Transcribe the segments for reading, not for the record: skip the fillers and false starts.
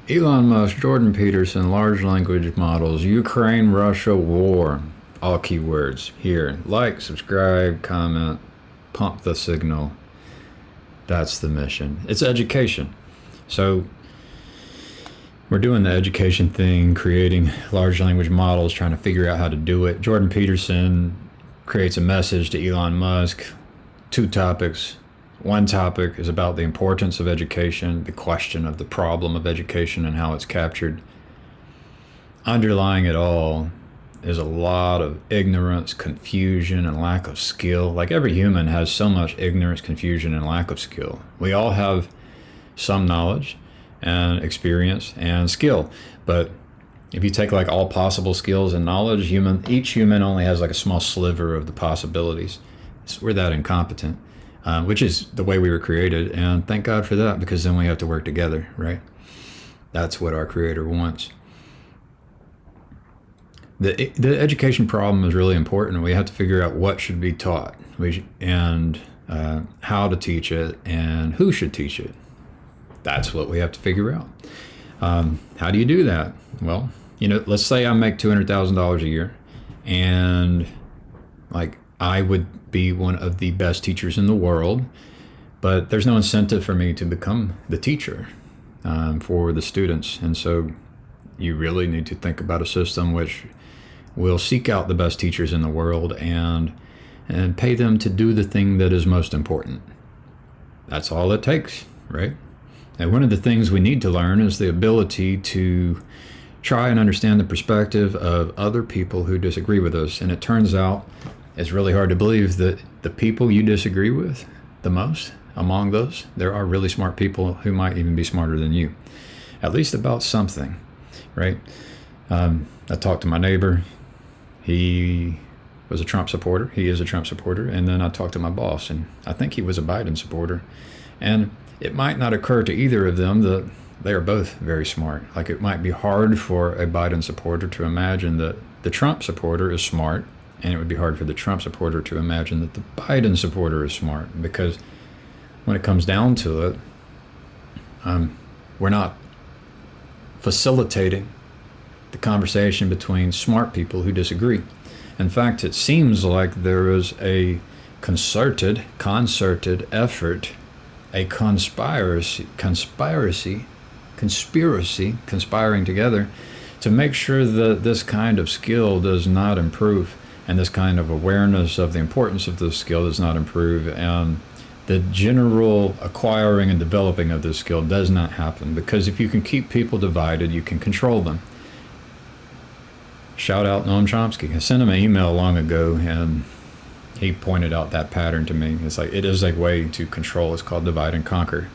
Elon Musk, Jordan Peterson, large language models, Ukraine, Russia, war. All keywords here. Like, subscribe, comment, pump the signal. That's the mission. It's education. So we're doing the education thing, creating large language models, trying to figure out how to do it. Jordan Peterson creates a message to Elon Musk. Two topics. One topic is about the importance of education, the question of the problem of education and how it's captured. Underlying it all is a lot of ignorance, confusion, and lack of skill. Like every human has so much ignorance, confusion, and lack of skill. We all have some knowledge and experience and skill, but if you take like all possible skills and knowledge, each human only has like a small sliver of the possibilities. So we're that incompetent. Which is the way we were created, and thank God for that, because then we have to work together, right? That's what our Creator wants. The education problem is really important. We have to figure out what should be taught, and how to teach it, and who should teach it. That's what we have to figure out. How do you do that? Well, let's say I make $200,000 a year, and like I would be one of the best teachers in the world, but there's no incentive for me to become the teacher for the students. And so you really need to think about a system which will seek out the best teachers in the world and pay them to do the thing that is most important. That's all it takes, right? And one of the things we need to learn is the ability to try and understand the perspective of other people who disagree with us. And it turns out it's really hard to believe that the people you disagree with the most, among those, there are really smart people who might even be smarter than you, at least about something, right? I talked to my neighbor. He was a Trump supporter. He is a Trump supporter. And then I talked to my boss, and I think he was a Biden supporter. And it might not occur to either of them that they are both very smart. Like it might be hard for a Biden supporter to imagine that the Trump supporter is smart, and it would be hard for the Trump supporter to imagine that the Biden supporter is smart, because when it comes down to it, we're not facilitating the conversation between smart people who disagree. In fact, it seems like there is a concerted effort, a conspiracy, conspiring together to make sure that this kind of skill does not improve, and this kind of awareness of the importance of this skill does not improve, and the general acquiring and developing of this skill does not happen. Because if you can keep people divided, you can control them. Shout out Noam Chomsky. I sent him an email long ago, and he pointed out that pattern to me. It's like, it is a way to control. It's called divide and conquer.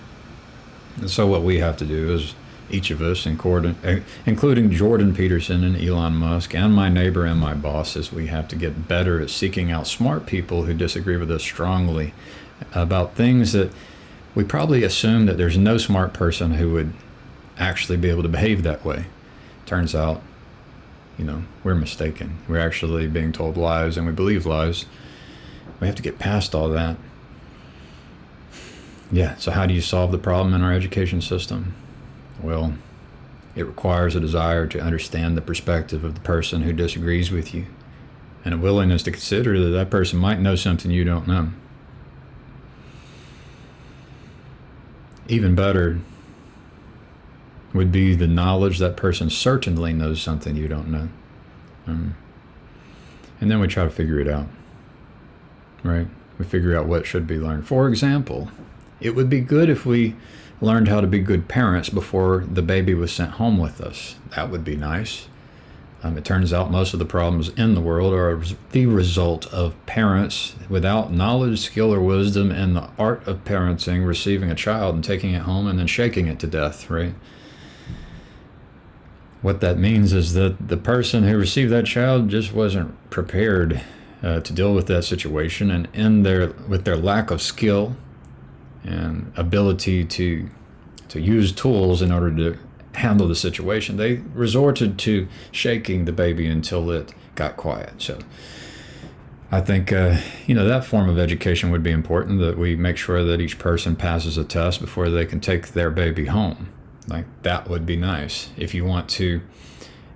And so what we have to do is, each of us, including Jordan Peterson and Elon Musk and my neighbor and my bosses, we have to get better at seeking out smart people who disagree with us strongly about things that we probably assume that there's no smart person who would actually be able to behave that way. Turns out, we're mistaken. We're actually being told lies, and we believe lies. We have to get past all that. Yeah, so how do you solve the problem in our education system? Well, it requires a desire to understand the perspective of the person who disagrees with you, and a willingness to consider that that person might know something you don't know. Even better would be the knowledge that person certainly knows something you don't know. And then we try to figure it out, right? We figure out what should be learned. For example, it would be good if we learned how to be good parents before the baby was sent home with us. That would be nice. It turns out most of the problems in the world are the result of parents without knowledge, skill, or wisdom in the art of parenting, receiving a child and taking it home and then shaking it to death, right? What that means is that the person who received that child just wasn't prepared to deal with that situation, and with their lack of skill and ability to use tools in order to handle the situation, they resorted to shaking the baby until it got quiet. So I think that form of education would be important, that we make sure that each person passes a test before they can take their baby home. Like, that would be nice. If you want to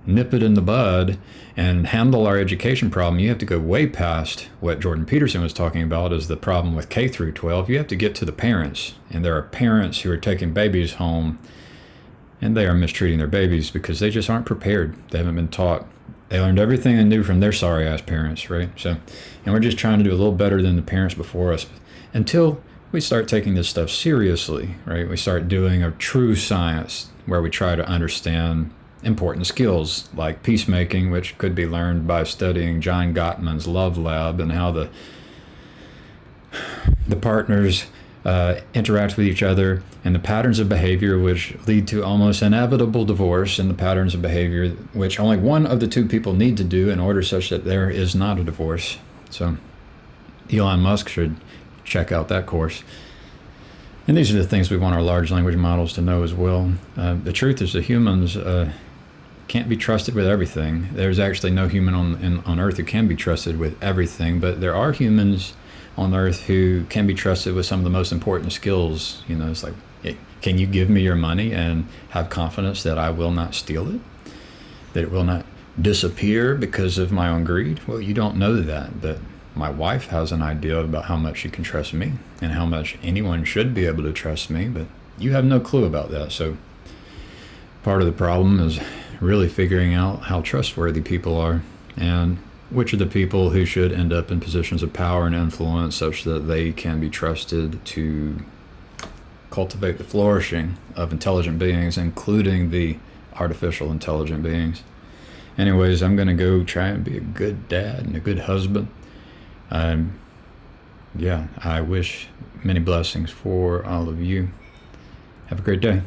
nip it in the bud and handle our education problem, you have to go way past what Jordan Peterson was talking about as the problem with K through 12. You have to get to the parents. And there are parents who are taking babies home and they are mistreating their babies because they just aren't prepared. They haven't been taught. They learned everything they knew from their sorry ass parents, right? So, and we're just trying to do a little better than the parents before us until we start taking this stuff seriously, right? We start doing a true science where we try to understand important skills like peacemaking, which could be learned by studying John Gottman's Love Lab and how the partners interact with each other, and the patterns of behavior which lead to almost inevitable divorce, and the patterns of behavior which only one of the two people need to do in order such that there is not a divorce. So Elon Musk should check out that course. And these are the things we want our large language models to know as well. The truth is that humans can't be trusted with everything. There's actually no human on Earth who can be trusted with everything, but there are humans on Earth who can be trusted with some of the most important skills. You know, it's like, hey, can you give me your money and have confidence that I will not steal it? That it will not disappear because of my own greed? Well, you don't know that, but my wife has an idea about how much she can trust me and how much anyone should be able to trust me, but you have no clue about that. So part of the problem is really figuring out how trustworthy people are and which are the people who should end up in positions of power and influence such that they can be trusted to cultivate the flourishing of intelligent beings, including the artificial intelligent beings. Anyways, I'm going to go try and be a good dad and a good husband. I wish many blessings for all of you. Have a great day.